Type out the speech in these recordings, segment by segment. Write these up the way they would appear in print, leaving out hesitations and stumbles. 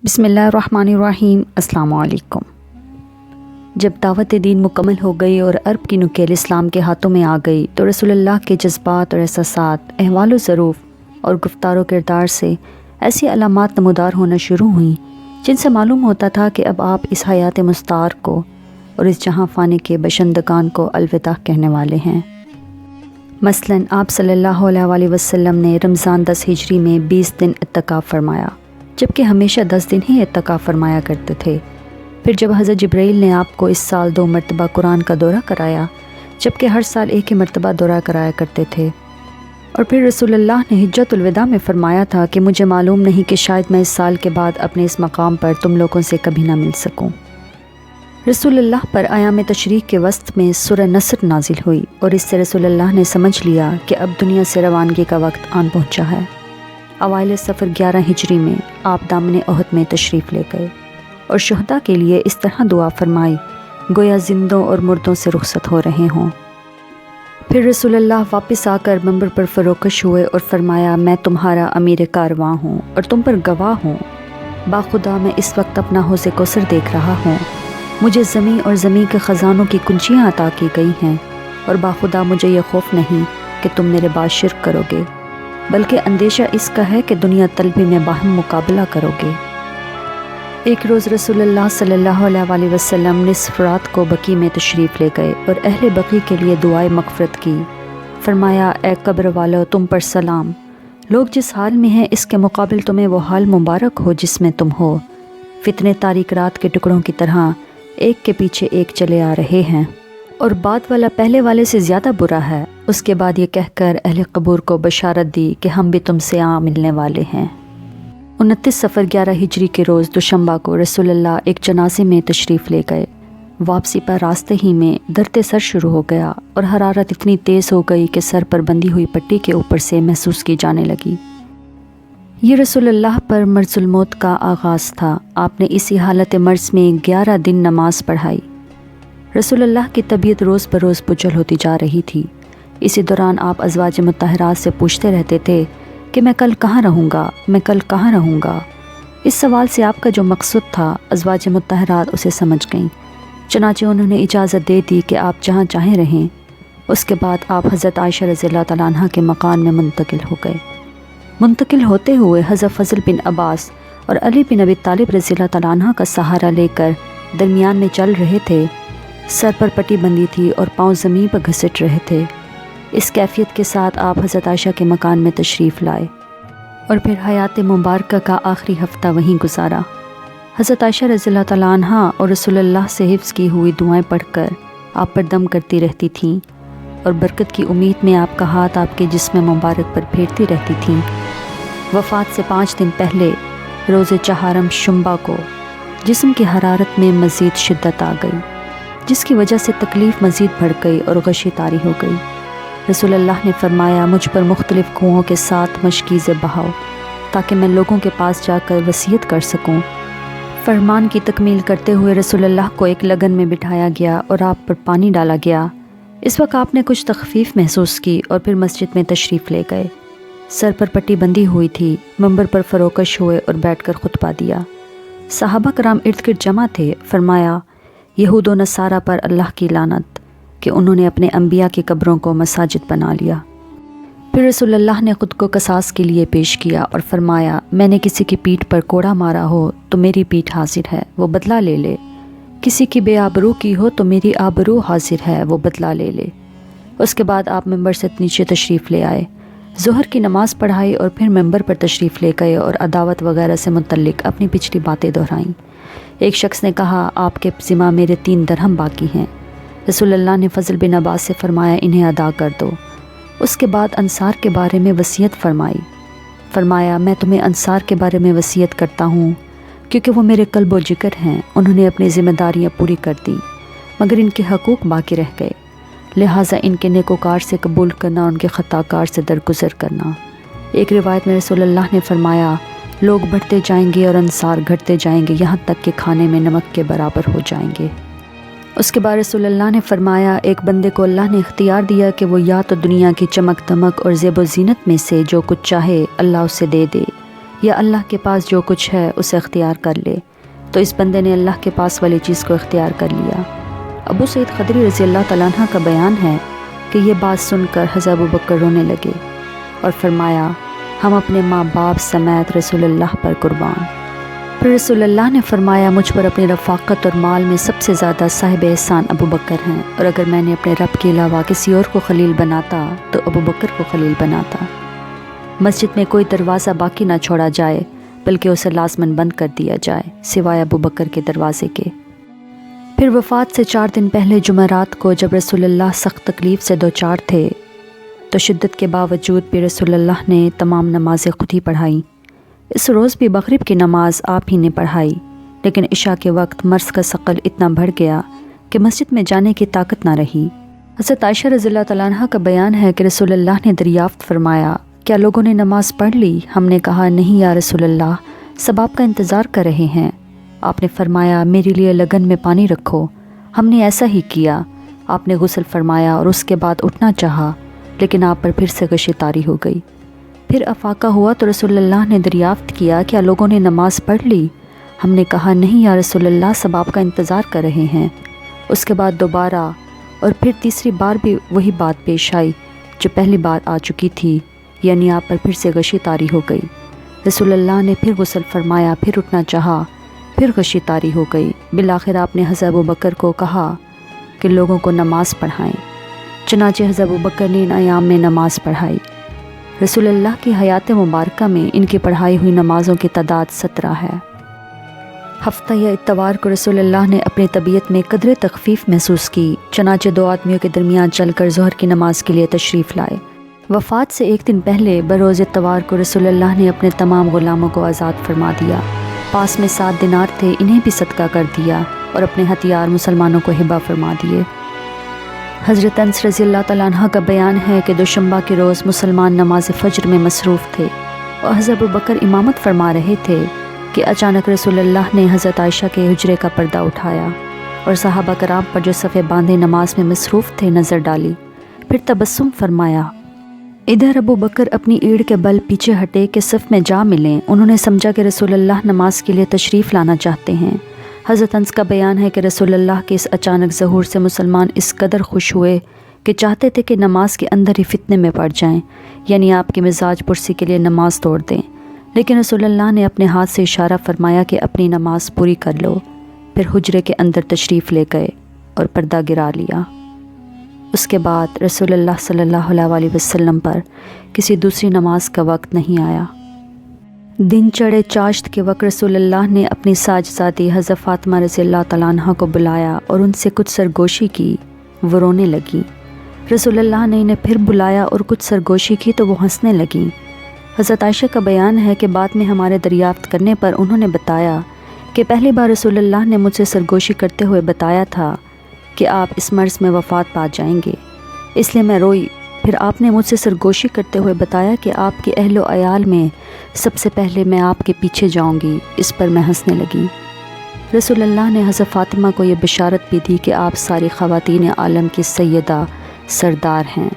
بسم اللہ الرحمن الرحیم۔ السلام علیکم۔ جب دعوت دین مکمل ہو گئی اور عرب کی نکیل اسلام کے ہاتھوں میں آ گئی تو رسول اللہ کے جذبات اور احساسات، احوال و ظروف اور گفتار و کردار سے ایسی علامات نمودار ہونا شروع ہوئیں جن سے معلوم ہوتا تھا کہ اب آپ اس حیات مستعار کو اور اس جہاں فانی کے بشندگان کو الوداع کہنے والے ہیں۔ مثلاً آپ صلی اللہ علیہ وآلہ وسلم نے رمضان 10 ہجری میں 20 دن اعتکاف فرمایا، جبکہ ہمیشہ 10 دن ہی اعتکاف فرمایا کرتے تھے۔ پھر جب حضرت جبرائیل نے آپ کو اس سال 2 مرتبہ قرآن کا دورہ کرایا، جبکہ ہر سال ایک ہی مرتبہ دورہ کرایا کرتے تھے۔ اور پھر رسول اللہ نے حجۃ الوداع میں فرمایا تھا کہ مجھے معلوم نہیں کہ شاید میں اس سال کے بعد اپنے اس مقام پر تم لوگوں سے کبھی نہ مل سکوں۔ رسول اللہ پر ایام تشریق کے وسط میں سورہ نصر نازل ہوئی اور اس سے رسول اللہ نے سمجھ لیا کہ اب دنیا سے روانگی کا وقت آن پہنچا ہے۔ اوائل سفر 11 ہجری میں آپ دامن احد میں تشریف لے گئے اور شہداء کے لیے اس طرح دعا فرمائی گویا زندوں اور مردوں سے رخصت ہو رہے ہوں۔ پھر رسول اللہ واپس آ کر منبر پر فروکش ہوئے اور فرمایا میں تمہارا امیر کارواں ہوں اور تم پر گواہ ہوں، باخدا میں اس وقت اپنا حوض کوثر دیکھ رہا ہوں، مجھے زمین اور زمین کے خزانوں کی کنجیاں عطا کی گئی ہیں، اور باخدا مجھے یہ خوف نہیں کہ تم میرے بعد شرک کرو گے، بلکہ اندیشہ اس کا ہے کہ دنیا طلبی میں باہم مقابلہ کرو گے۔ ایک روز رسول اللہ صلی اللہ علیہ وآلہ وسلم نصف رات کو بقیع میں تشریف لے گئے اور اہل بقیع کے لیے دعائے مغفرت کی۔ فرمایا اے قبر والو تم پر سلام، لوگ جس حال میں ہیں اس کے مقابل تمہیں وہ حال مبارک ہو جس میں تم ہو، فتنے تاریک رات کے ٹکڑوں کی طرح ایک کے پیچھے ایک چلے آ رہے ہیں، اور بعد والا پہلے والے سے زیادہ برا ہے۔ اس کے بعد یہ کہہ کر اہل قبور کو بشارت دی کہ ہم بھی تم سے ملنے والے ہیں۔ 29 صفر 11 ہجری کے روز دوشنبہ کو رسول اللہ ایک جنازے میں تشریف لے گئے۔ واپسی پر راستے ہی میں درد سر شروع ہو گیا اور حرارت اتنی تیز ہو گئی کہ سر پر بندھی ہوئی پٹی کے اوپر سے محسوس کی جانے لگی۔ یہ رسول اللہ پر مرض الموت کا آغاز تھا۔ آپ نے اسی حالت مرض میں 11 دن نماز پڑھائی۔ رسول اللہ کی طبیعت روز بروز پجل ہوتی جا رہی تھی۔ اسی دوران آپ ازواج مطہرات سے پوچھتے رہتے تھے کہ میں کل کہاں رہوں گا، میں کل کہاں رہوں گا۔ اس سوال سے آپ کا جو مقصود تھا ازواج مطہرات اسے سمجھ گئیں، چنانچہ انہوں نے اجازت دے دی کہ آپ جہاں چاہیں رہیں۔ اس کے بعد آپ حضرت عائشہ رضی اللہ تعالیٰ عنہ کے مکان میں منتقل ہو گئے۔ منتقل ہوتے ہوئے حضرت فضل بن عباس اور علی بن ابی طالب رضی اللہ تعالیٰ عنہ کا سہارا لے کر درمیان میں چل رہے تھے، سر پر پٹی بندھی تھی اور پاؤں زمین پر گھسٹ رہے تھے۔ اس کیفیت کے ساتھ آپ حضرت عائشہ کے مکان میں تشریف لائے اور پھر حیات مبارکہ کا آخری ہفتہ وہیں گزارا۔ حضرت عائشہ رضی اللہ تعالیٰ عنہ اور رسول اللہ سے حفظ کی ہوئی دعائیں پڑھ کر آپ پر دم کرتی رہتی تھیں اور برکت کی امید میں آپ کا ہاتھ آپ کے جسم مبارک پر پھیرتی رہتی تھیں۔ وفات سے 5 دن پہلے روز چہارم شنبہ کو جسم کی حرارت میں مزید شدت آ گئی، جس کی وجہ سے تکلیف مزید بڑھ گئی اور غشی طاری ہو گئی۔ رسول اللہ نے فرمایا مجھ پر مختلف کنوؤں کے ساتھ مشکیزیں بہاؤ تاکہ میں لوگوں کے پاس جا کر وصیت کر سکوں۔ فرمان کی تکمیل کرتے ہوئے رسول اللہ کو ایک لگن میں بٹھایا گیا اور آپ پر پانی ڈالا گیا۔ اس وقت آپ نے کچھ تخفیف محسوس کی اور پھر مسجد میں تشریف لے گئے۔ سر پر پٹی بندھی ہوئی تھی، منبر پر فروکش ہوئے اور بیٹھ کر خطبہ دیا۔ صحابہ کرام ارد گرد جمع تھے۔ فرمایا یہود و نصارہ پر اللہ کی لعنت کہ انہوں نے اپنے انبیاء کی قبروں کو مساجد بنا لیا۔ پھر رسول اللہ نے خود کو قصاص کے لیے پیش کیا اور فرمایا میں نے کسی کی پیٹھ پر کوڑا مارا ہو تو میری پیٹھ حاضر ہے، وہ بدلہ لے لے، کسی کی بے آبرو کی ہو تو میری آبرو حاضر ہے، وہ بدلہ لے لے۔ اس کے بعد آپ منبر سے نیچے تشریف لے آئے، ظہر کی نماز پڑھائی اور پھر منبر پر تشریف لے گئے اور عداوت وغیرہ سے متعلق اپنی پچھلی باتیں دہرائیں۔ ایک شخص نے کہا آپ کے ذمہ میرے 3 درہم باقی ہیں۔ رسول اللہ نے فضل بن عباس سے فرمایا انہیں ادا کر دو۔ اس کے بعد انصار کے بارے میں وصیت فرمائی۔ فرمایا میں تمہیں انصار کے بارے میں وصیت کرتا ہوں کیونکہ وہ میرے قلب و جگر ہیں، انہوں نے اپنی ذمہ داریاں پوری کر دیں مگر ان کے حقوق باقی رہ گئے، لہٰذا ان کے نیکوکار سے قبول کرنا اور ان کے خطا کار سے درگزر کرنا۔ ایک روایت میں رسول اللہ نے فرمایا لوگ بڑھتے جائیں گے اور انصار گھٹتے جائیں گے یہاں تک کہ کھانے میں نمک کے برابر ہو جائیں گے۔ اس کے بعد رسول اللہ نے فرمایا ایک بندے کو اللہ نے اختیار دیا کہ وہ یا تو دنیا کی چمک دمک اور زیب و زینت میں سے جو کچھ چاہے اللہ اسے دے دے، یا اللہ کے پاس جو کچھ ہے اسے اختیار کر لے، تو اس بندے نے اللہ کے پاس والی چیز کو اختیار کر لیا۔ ابو سعید خدری رضی اللہ تعالیٰ عنہ کا بیان ہے کہ یہ بات سن کر حضرت ابو بکر رونے لگے اور فرمایا، ہم اپنے ماں باپ سمیت رسول اللہ پر قربان۔ پھر رسول اللہ نے فرمایا، مجھ پر اپنی رفاقت اور مال میں سب سے زیادہ صاحب احسان ابو بکر ہیں، اور اگر میں نے اپنے رب کے علاوہ کسی اور کو خلیل بناتا تو ابو بکر کو خلیل بناتا۔ مسجد میں کوئی دروازہ باقی نہ چھوڑا جائے بلکہ اسے لازماً بند کر دیا جائے سوائے ابو بکر کے دروازے کے۔ پھر وفات سے 4 دن پہلے جمعرات کو جب رسول اللہ سخت تکلیف سے دوچار تھے تو شدت کے باوجود بھی رسول اللہ نے تمام نمازیں خود ہی پڑھائیں۔ اس روز بھی مغرب کی نماز آپ ہی نے پڑھائی، لیکن عشاء کے وقت مرض کا ثقل اتنا بڑھ گیا کہ مسجد میں جانے کی طاقت نہ رہی۔ حضرت عائشہ رضی اللہ تعالیٰ عنہ کا بیان ہے کہ رسول اللہ نے دریافت فرمایا، کیا لوگوں نے نماز پڑھ لی؟ ہم نے کہا، نہیں یا رسول اللہ، سب آپ کا انتظار کر رہے ہیں۔ آپ نے فرمایا، میرے لیے لگن میں پانی رکھو۔ ہم نے ایسا ہی کیا۔ آپ نے غسل فرمایا اور اس کے بعد اٹھنا چاہا، لیکن آپ پر پھر سے غشی طاری ہو گئی۔ پھر افاقہ ہوا تو رسول اللہ نے دریافت کیا، کیا لوگوں نے نماز پڑھ لی؟ ہم نے کہا، نہیں یا رسول اللہ، سب آپ کا انتظار کر رہے ہیں۔ اس کے بعد دوبارہ اور پھر تیسری بار بھی وہی بات پیش آئی جو پہلی بار آ چکی تھی، یعنی آپ پر پھر سے غشی طاری ہو گئی۔ رسول اللہ نے پھر غسل فرمایا، پھر اٹھنا چاہا، پھر غشی طاری ہو گئی۔ بالآخر آپ نے حضرت ابو بکر کو کہا کہ لوگوں کو نماز پڑھائیں۔ چنانچہ حضرت ابو بکر نے ان ایام میں نماز پڑھائی۔ رسول اللہ کی حیات مبارکہ میں ان کی پڑھائی ہوئی نمازوں کی تعداد 17 ہے۔ ہفتہ یا اتوار کو رسول اللہ نے اپنی طبیعت میں قدر تخفیف محسوس کی، چنانچہ 2 آدمیوں کے درمیان چل کر ظہر کی نماز کے لیے تشریف لائے۔ وفات سے 1 دن پہلے بروز اتوار کو رسول اللہ نے اپنے تمام غلاموں کو آزاد فرما دیا۔ پاس میں 7 دینار تھے، انہیں بھی صدقہ کر دیا اور اپنے ہتھیار مسلمانوں کو ہبہ فرما دیے۔ حضرت انس رضی اللہ تعالیٰ عنہ کا بیان ہے کہ دوشنبہ کے روز مسلمان نماز فجر میں مصروف تھے اور حضرت ابو بکر امامت فرما رہے تھے کہ اچانک رسول اللہ نے حضرت عائشہ کے حجرے کا پردہ اٹھایا اور صحابہ کرام پر جو صفے باندھے نماز میں مصروف تھے نظر ڈالی، پھر تبسم فرمایا۔ ادھر ابو بکر اپنی ایڑ کے بل پیچھے ہٹے کہ صف میں جا ملیں۔ انہوں نے سمجھا کہ رسول اللہ نماز کے لیے تشریف لانا چاہتے ہیں۔ حضرت انس کا بیان ہے کہ رسول اللہ کے اس اچانک ظہور سے مسلمان اس قدر خوش ہوئے کہ چاہتے تھے کہ نماز کے اندر ہی فتنے میں پڑ جائیں، یعنی آپ کی مزاج پرسی کے لیے نماز توڑ دیں، لیکن رسول اللہ نے اپنے ہاتھ سے اشارہ فرمایا کہ اپنی نماز پوری کر لو۔ پھر حجرے کے اندر تشریف لے گئے اور پردہ گرا لیا۔ اس کے بعد رسول اللہ صلی اللہ علیہ وسلم پر کسی دوسری نماز کا وقت نہیں آیا۔ دن چڑھے چاشت کے وقت رسول اللہ نے اپنی ساجزادی حضرت فاطمہ رضی اللہ تعالیٰ عنہ کو بلایا اور ان سے کچھ سرگوشی کی۔ وہ رونے لگی۔ رسول اللہ نے انہیں پھر بلایا اور کچھ سرگوشی کی تو وہ ہنسنے لگیں۔ حضرت عائشہ کا بیان ہے کہ بعد میں ہمارے دریافت کرنے پر انہوں نے بتایا کہ پہلی بار رسول اللہ نے مجھ سے سرگوشی کرتے ہوئے بتایا تھا کہ آپ اس مرض میں وفات پا جائیں گے، اس لیے میں روئی۔ پھر آپ نے مجھ سے سرگوشی کرتے ہوئے بتایا کہ آپ کے اہل و عیال میں سب سے پہلے میں آپ کے پیچھے جاؤں گی، اس پر میں ہنسنے لگی۔ رسول اللہ نے حضرت فاطمہ کو یہ بشارت بھی دی کہ آپ ساری خواتین عالم کی سیدہ سردار ہیں۔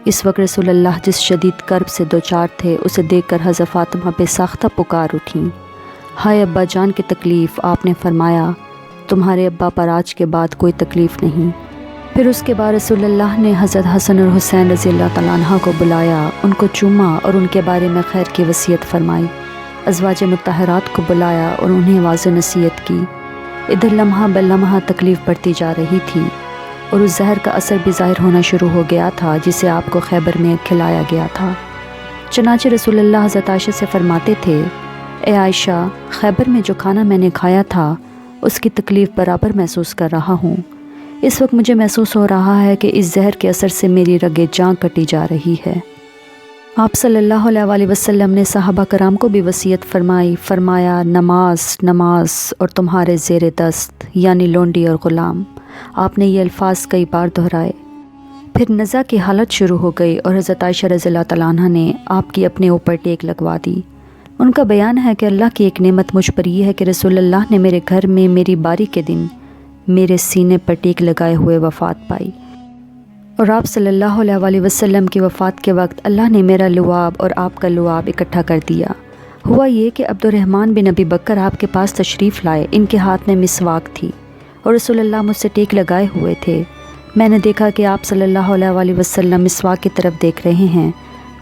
اس وقت رسول اللہ جس شدید کرب سے دوچار تھے اسے دیکھ کر حضرت فاطمہ بے ساختہ پکار اٹھیں۔ ہائے ابا جان کی تکلیف! آپ نے فرمایا، تمہارے ابا پر آج کے بعد کوئی تکلیف نہیں۔ پھر اس کے بعد رسول اللہ نے حضرت حسن اور حسین رضی اللہ تعالیٰ عنہ کو بلایا، ان کو چوما اور ان کے بارے میں خیر کی وصیت فرمائی۔ ازواج مطہرات کو بلایا اور انہیں واضح نصیحت کی۔ ادھر لمحہ بلمحہ تکلیف بڑھتی جا رہی تھی اور اس زہر کا اثر بھی ظاہر ہونا شروع ہو گیا تھا جسے آپ کو خیبر میں کھلایا گیا تھا۔ چنانچہ رسول اللہ حضرت عائشہ سے فرماتے تھے، اے عائشہ، خیبر میں جو کھانا میں نے کھایا تھا اس کی تکلیف برابر محسوس کر رہا ہوں۔ اس وقت مجھے محسوس ہو رہا ہے کہ اس زہر کے اثر سے میری رگیں جاں کٹی جا رہی ہے۔ آپ صلی اللہ علیہ وسلم نے صحابہ کرام کو بھی وصیت فرمائی، فرمایا، نماز نماز اور تمہارے زیر دست یعنی لونڈی اور غلام۔ آپ نے یہ الفاظ کئی بار دہرائے۔ پھر نزع کی حالت شروع ہو گئی اور حضرت عائشہ رضی اللہ تعالیٰ عنہ نے آپ کی اپنے اوپر ٹیک لگوا دی۔ ان کا بیان ہے کہ اللہ کی ایک نعمت مجھ پر یہ ہے کہ رسول اللہ نے میرے گھر میں میری باری کے دن میرے سینے پر ٹیک لگائے ہوئے وفات پائی، اور آپ صلی اللہ علیہ وسلم کی وفات کے وقت اللہ نے میرا لعاب اور آپ کا لعاب اکٹھا کر دیا۔ ہوا یہ کہ عبد الرحمن بن ابی بکر آپ کے پاس تشریف لائے۔ ان کے ہاتھ میں مسواک تھی اور رسول اللہ مجھ سے ٹیک لگائے ہوئے تھے۔ میں نے دیکھا کہ آپ صلی اللہ علیہ وسلم مسواک کی طرف دیکھ رہے ہیں۔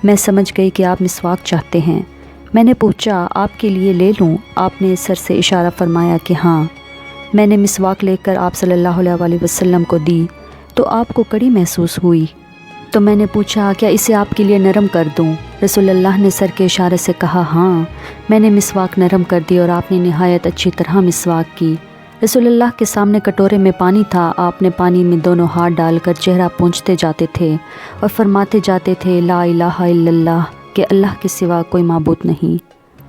میں سمجھ گئی کہ آپ مسواک چاہتے ہیں۔ میں نے پوچھا آپ کے لیے لے لوں؟ آپ نے سر سے اشارہ فرمایا کہ ہاں۔ میں نے مسواک لے کر آپ صلی اللہ علیہ وسلم کو دی تو آپ کو کڑی محسوس ہوئی، تو میں نے پوچھا کیا اسے آپ کے لیے نرم کر دوں؟ رسول اللہ نے سر کے اشارے سے کہا ہاں۔ میں نے مسواک نرم کر دی اور آپ نے نہایت اچھی طرح مسواک کی۔ رسول اللہ کے سامنے کٹورے میں پانی تھا۔ آپ نے پانی میں دونوں ہاتھ ڈال کر چہرہ پونچھتے جاتے تھے اور فرماتے جاتے تھے لا الہ الا اللہ، کہ اللہ کے سوا کوئی معبود نہیں،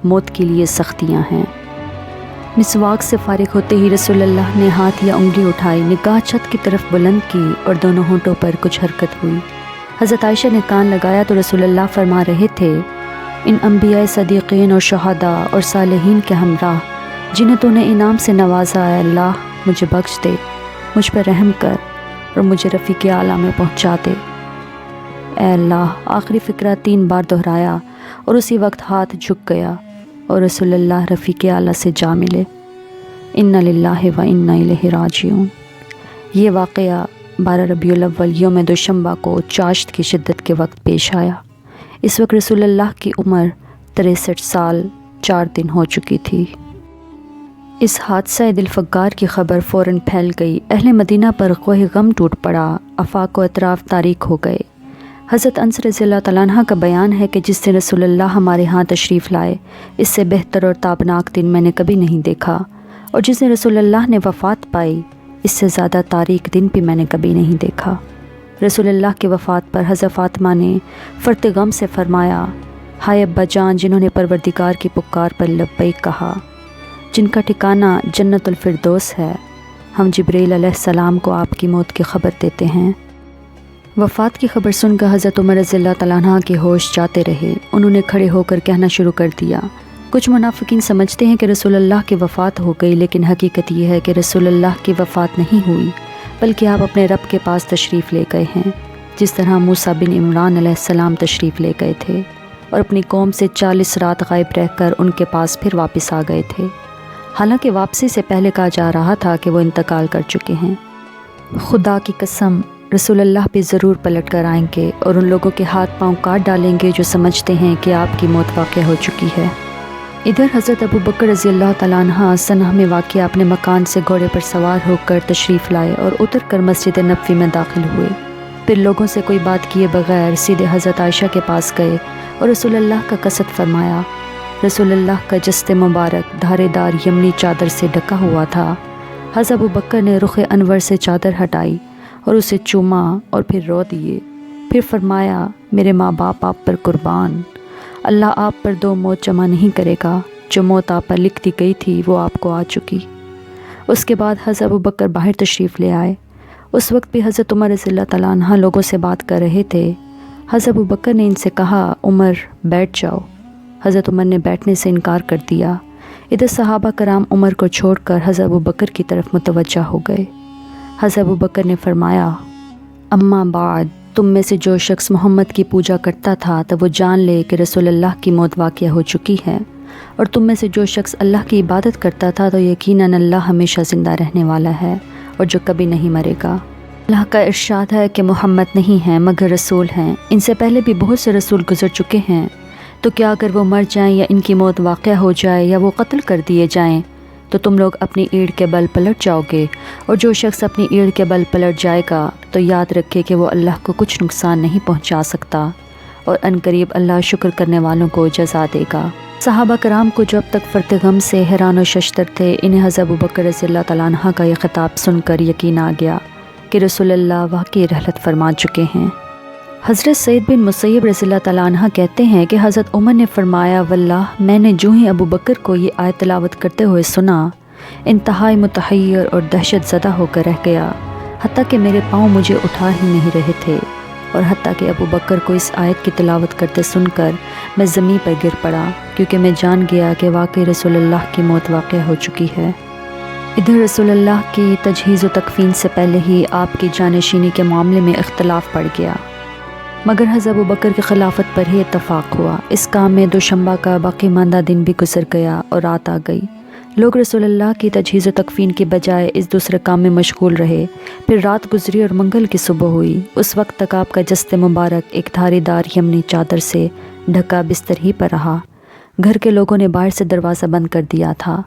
موت کے لیے سختیاں ہیں۔ مسواک سے فارغ ہوتے ہی رسول اللہ نے ہاتھ یا انگلی اٹھائی، نگاہ چھت کی طرف بلند کی اور دونوں ہونٹوں پر کچھ حرکت ہوئی۔ حضرت عائشہ نے کان لگایا تو رسول اللہ فرما رہے تھے ان انبیاء صدیقین اور شہداء اور صالحین کے ہمراہ جنہیں تو نے انعام سے نوازا، اے اللہ مجھے بخش دے، مجھ پر رحم کر اور مجھے رفیق اعلیٰ میں پہنچا دے۔ اے اللہ، آخری فقرہ 3 بار دہرایا اور اسی وقت ہاتھ جھک گیا اور رسول اللہ رفیق اعلیٰ سے جا ملے۔ انا للہ و انا الیہ راجعون۔ یہ واقعہ 12 ربیع الاول یوم دوشنبہ کو چاشت کی شدت کے وقت پیش آیا۔ اس وقت رسول اللہ کی عمر 63 سال 4 دن ہو چکی تھی۔ اس حادثہ دل فگار کی خبر فوراً پھیل گئی۔ اہل مدینہ پر کوہ غم ٹوٹ پڑا، آفاق و اطراف تاریک ہو گئے۔ حضرت انس رضی اللہ تعالیٰ عنہ کا بیان ہے کہ جس دن رسول اللہ ہمارے ہاں تشریف لائے، اس سے بہتر اور تابناک دن میں نے کبھی نہیں دیکھا، اور جس دن رسول اللہ نے وفات پائی، اس سے زیادہ تاریک دن بھی میں نے کبھی نہیں دیکھا۔ رسول اللہ کی وفات پر حضرت فاطمہ نے فرط غم سے فرمایا ہائے ابا جان، جنہوں نے پروردگار کی پکار پر لبیک کہا، جن کا ٹھکانہ جنت الفردوس ہے، ہم جبریل علیہ السلام کو آپ کی موت کی خبر دیتے ہیں۔ وفات کی خبر سن کر حضرت عمر رضی اللہ تعالیٰ عنہ کے ہوش جاتے رہے۔ انہوں نے کھڑے ہو کر کہنا شروع کر دیا، کچھ منافقین سمجھتے ہیں کہ رسول اللہ کی وفات ہو گئی، لیکن حقیقت یہ ہے کہ رسول اللہ کی وفات نہیں ہوئی، بلکہ آپ اپنے رب کے پاس تشریف لے گئے ہیں، جس طرح موسیٰ بن عمران علیہ السلام تشریف لے گئے تھے اور اپنی قوم سے 40 رات غائب رہ کر ان کے پاس پھر واپس آ گئے تھے، حالانکہ واپسی سے پہلے کہا جا رہا تھا کہ وہ انتقال کر چکے ہیں۔ خدا کی قسم، رسول اللہ بھی ضرور پلٹ کر آئیں گے اور ان لوگوں کے ہاتھ پاؤں کاٹ ڈالیں گے جو سمجھتے ہیں کہ آپ کی موت واقع ہو چکی ہے۔ ادھر حضرت ابو بکر رضی اللہ تعالیٰ عنہ سنہ میں واقع اپنے مکان سے گھوڑے پر سوار ہو کر تشریف لائے اور اتر کر مسجد نبوی میں داخل ہوئے۔ پھر لوگوں سے کوئی بات کیے بغیر سیدھے حضرت عائشہ کے پاس گئے اور رسول اللہ کا قصد فرمایا۔ رسول اللہ کا جسد مبارک دھارے دار یمنی چادر سے ڈھکا ہوا تھا۔ حضرت ابو بکر نے رخ انور سے چادر ہٹائی اور اسے چوما اور پھر رو دیے۔ پھر فرمایا میرے ماں باپ آپ پر قربان، اللہ آپ پر 2 موت جمع نہیں کرے گا، جو موت آپ پر لکھ دی گئی تھی وہ آپ کو آ چکی۔ اس کے بعد حضرت ابو بکر باہر تشریف لے آئے۔ اس وقت بھی حضرت عمر رضی اللہ تعالیٰ عنہ لوگوں سے بات کر رہے تھے۔ حضرت ابو بکر نے ان سے کہا عمر بیٹھ جاؤ۔ حضرت عمر نے بیٹھنے سے انکار کر دیا۔ ادھر صحابہ کرام عمر کو چھوڑ کر حضرت ابو بکر کی طرف متوجہ ہو گئے۔ حضرت ابو بکر نے فرمایا اما بعد، تم میں سے جو شخص محمد کی پوجا کرتا تھا تو وہ جان لے کہ رسول اللہ کی موت واقع ہو چکی ہے، اور تم میں سے جو شخص اللہ کی عبادت کرتا تھا تو یقیناً اللہ ہمیشہ زندہ رہنے والا ہے اور جو کبھی نہیں مرے گا۔ اللہ کا ارشاد ہے کہ محمد نہیں ہیں مگر رسول ہیں، ان سے پہلے بھی بہت سے رسول گزر چکے ہیں، تو کیا اگر وہ مر جائیں یا ان کی موت واقع ہو جائے یا وہ قتل کر دیے جائیں تو تم لوگ اپنی ایڑ کے بل پلٹ جاؤ گے، اور جو شخص اپنی ایڑ کے بل پلٹ جائے گا تو یاد رکھے کہ وہ اللہ کو کچھ نقصان نہیں پہنچا سکتا، اور عنقریب اللہ شکر کرنے والوں کو جزا دے گا۔ صحابہ کرام کو جو اب تک فرط غم سے حیران و ششدر تھے، انہیں حضرت ابو بکر رضی اللہ تعالیٰ عنہ کا یہ خطاب سن کر یقین آ گیا کہ رسول اللہ واقعی رحلت فرما چکے ہیں۔ حضرت سعید بن مسیب رضی اللہ تعالیٰ عنہ کہتے ہیں کہ حضرت عمر نے فرمایا واللہ میں نے جو ہی ابو بکر کو یہ آیت تلاوت کرتے ہوئے سنا، انتہائی متحیر اور دہشت زدہ ہو کر رہ گیا، حتیٰ کہ میرے پاؤں مجھے اٹھا ہی نہیں رہے تھے، اور حتیٰ کہ ابو بکر کو اس آیت کی تلاوت کرتے سن کر میں زمین پر گر پڑا، کیونکہ میں جان گیا کہ واقعی رسول اللہ کی موت واقع ہو چکی ہے۔ ادھر رسول اللہ کی تجہیز و تکفین سے پہلے ہی آپ کی جانشینی کے معاملے میں اختلاف پڑ گیا۔ مگر حضرت ابوبکر کی خلافت پر ہی اتفاق ہوا۔ اس کام میں دوشنبہ کا باقی ماندہ دن بھی گزر گیا اور رات آ گئی۔ لوگ رسول اللہ کی تجہیز و تکفین کے بجائے اس دوسرے کام میں مشغول رہے۔ پھر رات گزری اور منگل کی صبح ہوئی۔ اس وقت تک آپ کا جسد مبارک ایک دھاری دار یمنی چادر سے ڈھکا بستر ہی پر رہا۔ گھر کے لوگوں نے باہر سے دروازہ بند کر دیا تھا۔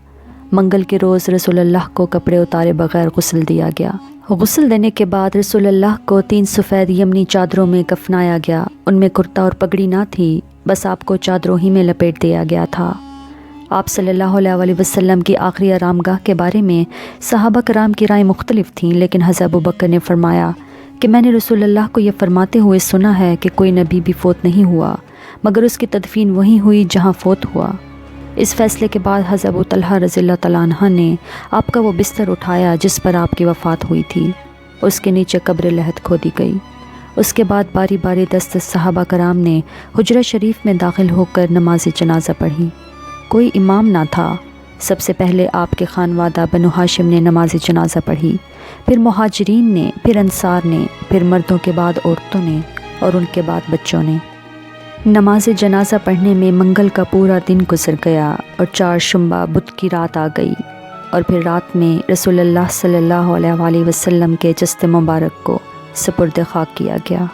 منگل کے روز رسول اللہ کو کپڑے اتارے بغیر غسل دیا گیا۔ غسل دینے کے بعد رسول اللہ کو 3 سفید یمنی چادروں میں کفنایا گیا۔ ان میں کرتا اور پگڑی نہ تھی، بس آپ کو چادروں ہی میں لپیٹ دیا گیا تھا۔ آپ صلی اللہ علیہ وسلم کی آخری آرام گاہ کے بارے میں صحابہ کرام کی رائے مختلف تھیں، لیکن حضرت ابوبکر نے فرمایا کہ میں نے رسول اللہ کو یہ فرماتے ہوئے سنا ہے کہ کوئی نبی بھی فوت نہیں ہوا مگر اس کی تدفین وہیں ہوئی جہاں فوت ہوا۔ اس فیصلے کے بعد حضرت ابو طلحہ رضی اللہ تعالیٰ عنہ نے آپ کا وہ بستر اٹھایا جس پر آپ کی وفات ہوئی تھی۔ اس کے نیچے قبر لحد کھودی گئی۔ اس کے بعد باری باری دست صحابہ کرام نے حجرہ شریف میں داخل ہو کر نماز جنازہ پڑھی۔ کوئی امام نہ تھا۔ سب سے پہلے آپ کے خانوادہ بنو ہاشم نے نماز جنازہ پڑھی، پھر مہاجرین نے، پھر انصار نے، پھر مردوں کے بعد عورتوں نے اور ان کے بعد بچوں نے۔ نماز جنازہ پڑھنے میں منگل کا پورا دن گزر گیا اور چہارشنبہ بدھ کی رات آ گئی، اور پھر رات میں رسول اللہ صلی اللہ علیہ وسلم کے جسد مبارک کو سپرد خاک کیا گیا۔